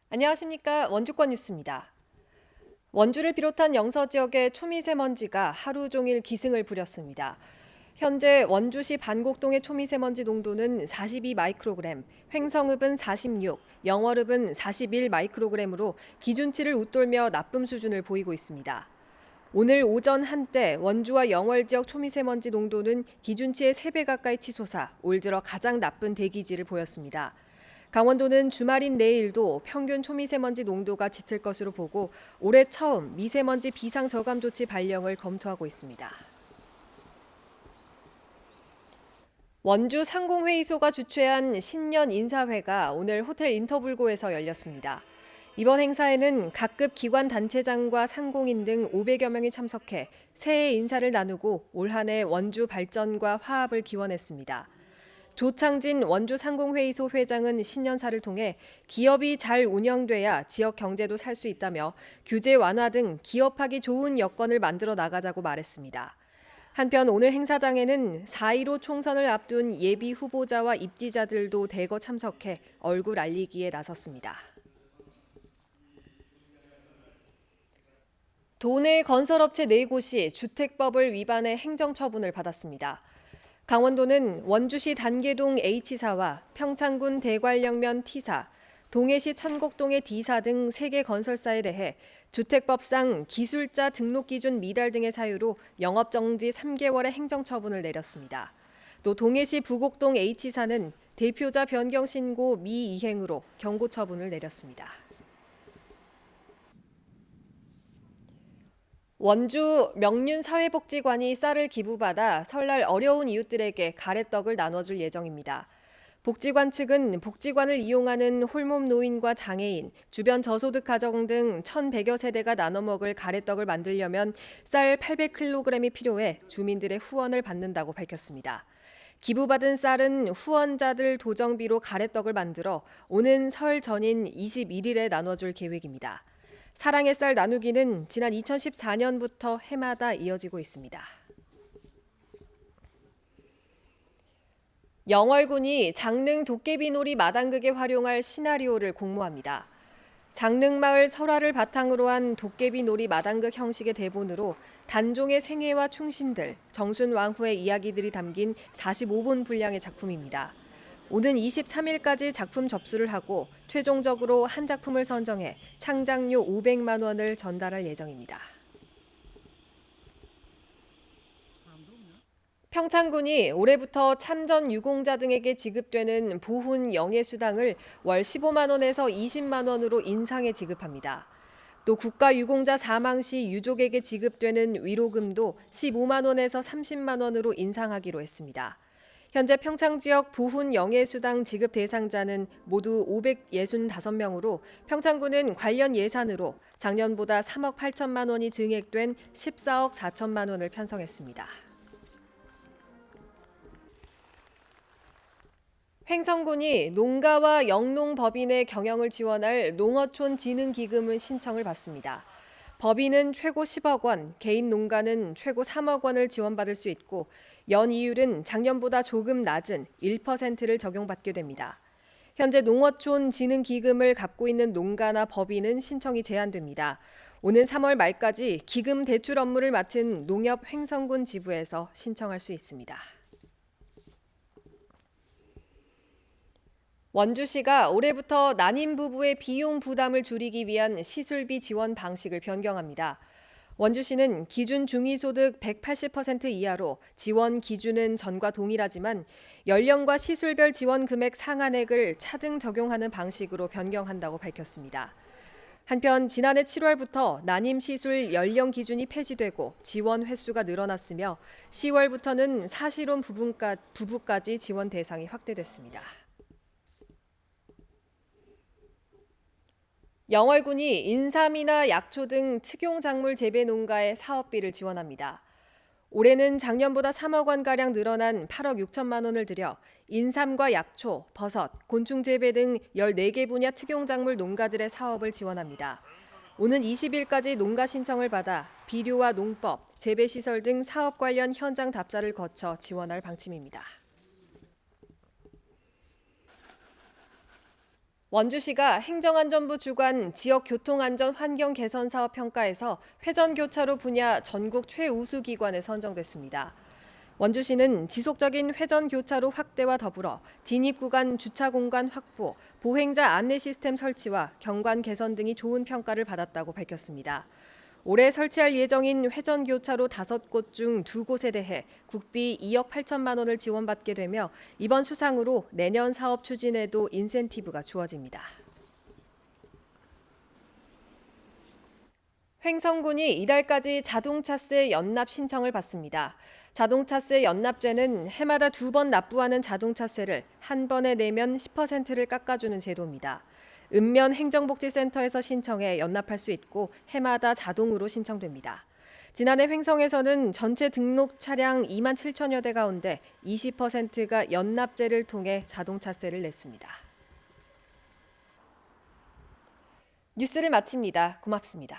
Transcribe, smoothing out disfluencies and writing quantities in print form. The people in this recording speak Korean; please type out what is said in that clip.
안녕하십니까. 원주권 뉴스입니다. 원주를 비롯한 영서 지역의 초미세먼지가 하루 종일 기승을 부렸습니다. 현재 원주시 반곡동의 초미세먼지 농도는 42 마이크로그램, 횡성읍은 46, 영월읍은 41 마이크로그램으로 기준치를 웃돌며 나쁨 수준을 보이고 있습니다. 오늘 오전 한때 원주와 영월 지역 초미세먼지 농도는 기준치의 3배 가까이 치솟아 올 들어 가장 나쁜 대기질을 보였습니다. 강원도는 주말인 내일도 평균 초미세먼지 농도가 짙을 것으로 보고 올해 처음 미세먼지 비상저감 조치 발령을 검토하고 있습니다. 원주 상공회의소가 주최한 신년 인사회가 오늘 호텔 인터불고에서 열렸습니다. 이번 행사에는 각급 기관 단체장과 상공인 등 500여 명이 참석해 새해 인사를 나누고 올 한 해 원주 발전과 화합을 기원했습니다. 조창진 원주 상공회의소 회장은 신년사를 통해 기업이 잘 운영돼야 지역 경제도 살 수 있다며 규제 완화 등 기업하기 좋은 여건을 만들어 나가자고 말했습니다. 한편 오늘 행사장에는 4.15 총선을 앞둔 예비 후보자와 입지자들도 대거 참석해 얼굴 알리기에 나섰습니다. 도내 건설업체 4곳이 주택법을 위반해 행정처분을 받았습니다. 강원도는 원주시 단계동 H사와 평창군 대관령면 T사, 동해시 천곡동의 D사 등 3개 건설사에 대해 주택법상 기술자 등록 기준 미달 등의 사유로 영업정지 3개월의 행정처분을 내렸습니다. 또 동해시 부곡동 H사는 대표자 변경 신고 미이행으로 경고처분을 내렸습니다. 원주 명륜사회복지관이 쌀을 기부받아 설날 어려운 이웃들에게 가래떡을 나눠줄 예정입니다. 복지관 측은 복지관을 이용하는 홀몸 노인과 장애인, 주변 저소득 가정 등 1,100여 세대가 나눠 먹을 가래떡을 만들려면 쌀 800kg이 필요해 주민들의 후원을 받는다고 밝혔습니다. 기부받은 쌀은 후원자들 도정비로 가래떡을 만들어 오는 설 전인 21일에 나눠줄 계획입니다. 사랑의 쌀 나누기는 지난 2014년부터 해마다 이어지고 있습니다. 영월군이 장릉 도깨비놀이 마당극에 활용할 시나리오를 공모합니다. 장릉마을 설화를 바탕으로 한 도깨비놀이 마당극 형식의 대본으로 단종의 생애와 충신들, 정순왕후의 이야기들이 담긴 45분 분량의 작품입니다. 오는 23일까지 작품 접수를 하고 최종적으로 한 작품을 선정해 창작료 500만 원을 전달할 예정입니다. 평창군이 올해부터 참전 유공자 등에게 지급되는 보훈 영예수당을 월 15만 원에서 20만 원으로 인상해 지급합니다. 또 국가유공자 사망 시 유족에게 지급되는 위로금도 15만 원에서 30만 원으로 인상하기로 했습니다. 현재 평창 지역 보훈 영예수당 지급 대상자는 모두 565명으로 평창군은 관련 예산으로 작년보다 3억 8천만 원이 증액된 14억 4천만 원을 편성했습니다. 횡성군이 농가와 영농법인의 경영을 지원할 농어촌 진흥기금을 신청을 받습니다. 법인은 최고 10억 원, 개인 농가는 최고 3억 원을 지원받을 수 있고 연이율은 작년보다 조금 낮은 1%를 적용받게 됩니다. 현재 농어촌 진흥기금을 갖고 있는 농가나 법인은 신청이 제한됩니다. 오는 3월 말까지 기금 대출 업무를 맡은 농협 횡성군 지부에서 신청할 수 있습니다. 원주시가 올해부터 난임 부부의 비용 부담을 줄이기 위한 시술비 지원 방식을 변경합니다. 원주시는 기준 중위소득 180% 이하로 지원 기준은 전과 동일하지만 연령과 시술별 지원 금액 상한액을 차등 적용하는 방식으로 변경한다고 밝혔습니다. 한편 지난해 7월부터 난임 시술 연령 기준이 폐지되고 지원 횟수가 늘어났으며 10월부터는 사실혼 부부까지 지원 대상이 확대됐습니다. 영월군이 인삼이나 약초 등 특용작물 재배 농가의 사업비를 지원합니다. 올해는 작년보다 3억 원가량 늘어난 8억 6천만 원을 들여 인삼과 약초, 버섯, 곤충 재배 등 14개 분야 특용작물 농가들의 사업을 지원합니다. 오는 20일까지 농가 신청을 받아 비료와 농법, 재배시설 등 사업 관련 현장 답사를 거쳐 지원할 방침입니다. 원주시가 행정안전부 주관 지역교통안전 환경 개선 사업 평가에서 회전교차로 분야 전국 최우수 기관에 선정됐습니다. 원주시는 지속적인 회전교차로 확대와 더불어 진입구간 주차 공간 확보, 보행자 안내 시스템 설치와 경관 개선 등이 좋은 평가를 받았다고 밝혔습니다. 올해 설치할 예정인 회전교차로 5곳 중 2곳에 대해 국비 2억 8천만 원을 지원받게 되며 이번 수상으로 내년 사업 추진에도 인센티브가 주어집니다. 횡성군이 이달까지 자동차세 연납 신청을 받습니다. 자동차세 연납제는 해마다 2번 납부하는 자동차세를 한 번에 내면 10%를 깎아주는 제도입니다. 읍면 행정복지센터에서 신청해 연납할 수 있고 해마다 자동으로 신청됩니다. 지난해 횡성에서는 전체 등록 차량 2만 7천여 대 가운데 20%가 연납제를 통해 자동차세를 냈습니다. 뉴스를 마칩니다. 고맙습니다.